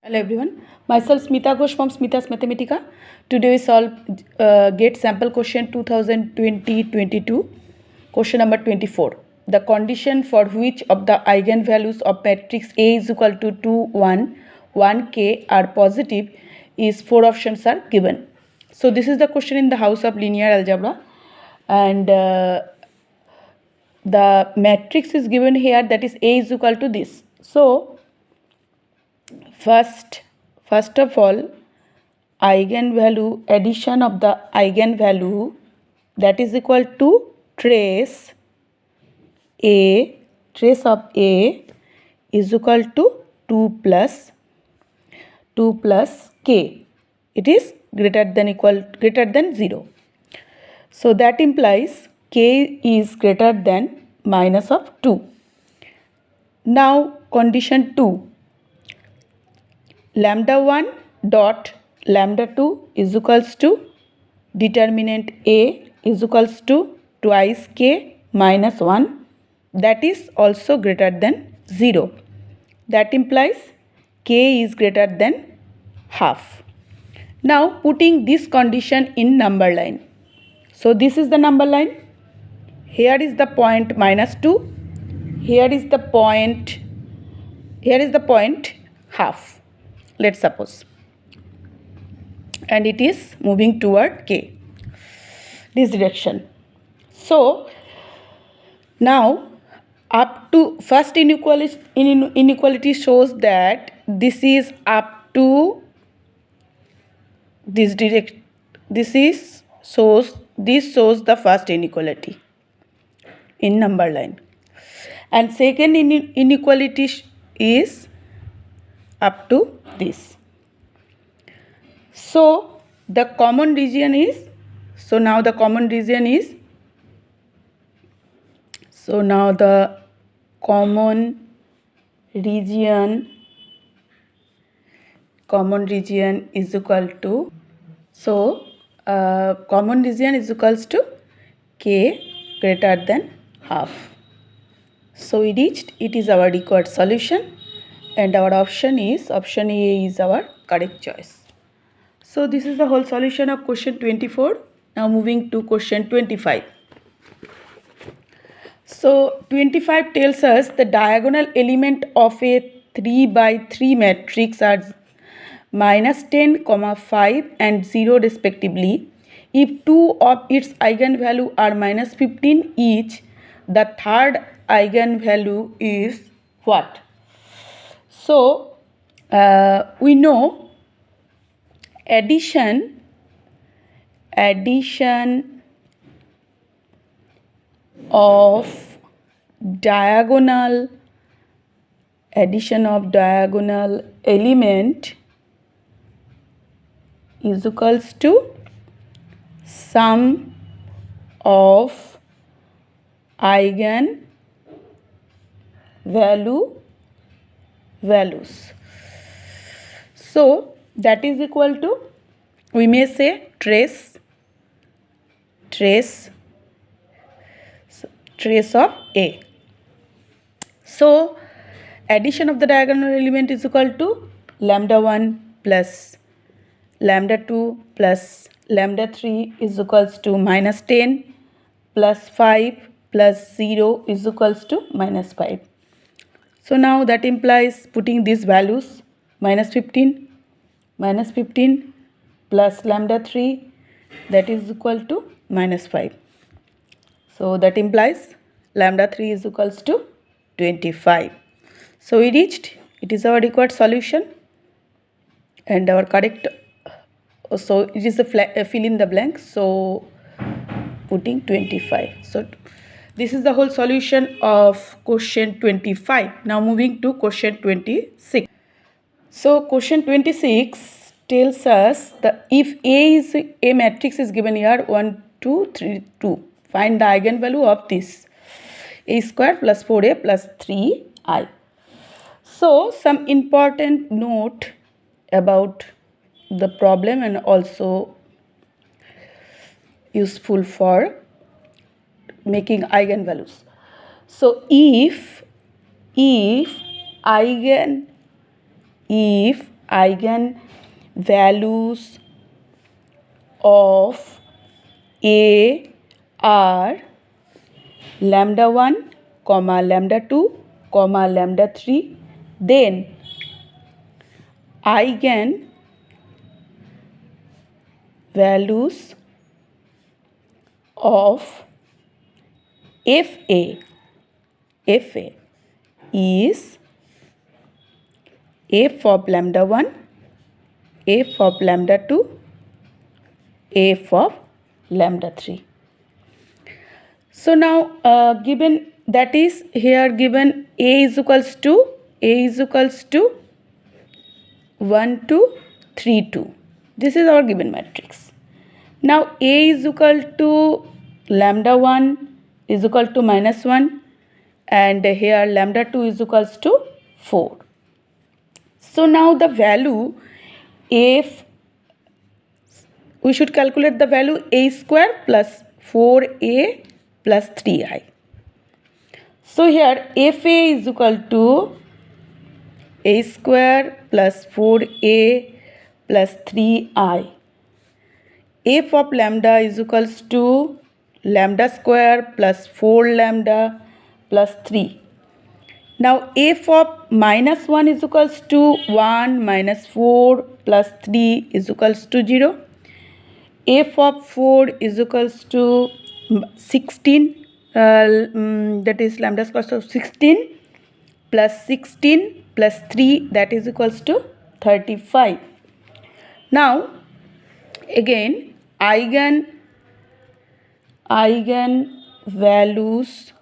Hello everyone, myself Smita Ghosh from Smita's Mathematica. Today we solve GATE sample question 2020-22, question number 24. The condition for which of the eigenvalues of matrix A is equal to 2, 1, 1k are positive is 4 options are given. So this is the question in the house of linear algebra, and the matrix is given here, that is A is equal to this. So first of all, eigenvalue, addition of the eigenvalue, that is equal to trace of A is equal to 2 plus k. It is greater than 0. So that implies k is greater than minus of 2. Now condition 2, lambda 1 dot lambda 2 is equals to determinant A is equals to twice k minus 1, that is also greater than 0. That implies k is greater than half. Now putting this condition in number line. So this is the number line. Here is the point minus 2. Here is the point half. Let's suppose. And it is moving toward k, this direction. So now up to first inequality shows that this is up to this direct. This shows the first inequality in number line, and second inequality is up to this. So the common region is, now the common region is equal to, common region is equals to k greater than half. So we reached, it is our required solution, and our option A is our correct choice. So this is the whole solution of question 24. Now moving to question 25. So 25 tells us the diagonal element of a 3 by 3 matrix are minus 10, 5 and 0 respectively. If two of its eigenvalue are minus 15 each, the third eigenvalue is what? So we know addition of diagonal element is equals to sum of values. So that is equal to, we may say, trace of A. So addition of the diagonal element is equal to lambda 1 plus lambda 2 plus lambda 3 is equals to minus 10 plus 5 plus 0 is equals to minus 5. So now that implies putting these values, minus 15 plus lambda 3, that is equal to minus 5. So that implies lambda 3 is equals to 25. So we reached, it is our required solution and our correct. So it is a fill in the blank, so putting 25. So this is the whole solution of question 25. Now moving to question 26. So question 26 tells us that if a matrix is given here 1 2 3 2, find the eigenvalue of this a square plus 4a plus 3i. So some important note about the problem and also useful for making eigenvalues. So if eigen values of A are lambda 1, comma lambda 2, comma lambda 3, then eigen values of FA is f of lambda 1, f of lambda 2, f of lambda 3. So now given that is here given A is equals to 1 2 3 2. This is our given matrix. Now A is equal to lambda 1 is equal to minus 1, and here lambda 2 is equals to 4. So now the value, if we should calculate the value A square plus 4A plus 3I. So here FA is equal to A square plus 4A plus 3I. F of lambda is equals to lambda square plus 4 lambda plus 3. Now f of minus 1 is equals to 1 minus 4 plus 3 is equals to 0. F of 4 is equals to 16, that is lambda square, so 16 plus 16 plus 3, that is equals to 35. Now again eigen values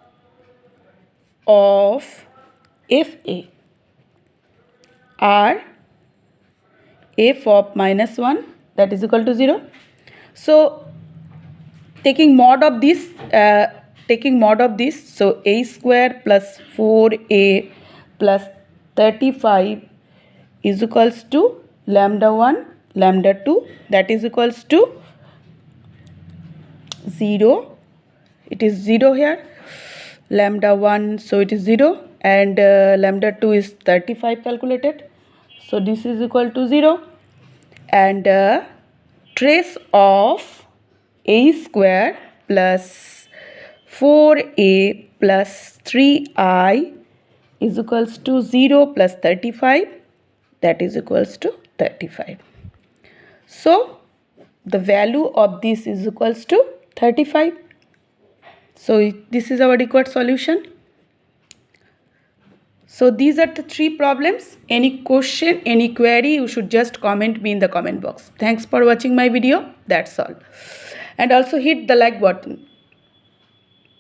of FA are f of minus 1, that is equal to 0. So taking mod of this, so A square plus 4A plus 35 is equals to lambda 1 lambda 2, that is equals to 0. It is 0 here, lambda 1, so it is 0, and lambda 2 is 35 calculated, so this is equal to 0, and trace of A square plus 4A plus 3I is equals to 0 plus 35, that is equals to 35. So the value of this is equals to 35. So this is our required solution. So these are the 3 problems. Any question, any query, you should just comment me in the comment box. Thanks for watching my video. That's all. And also hit the like button.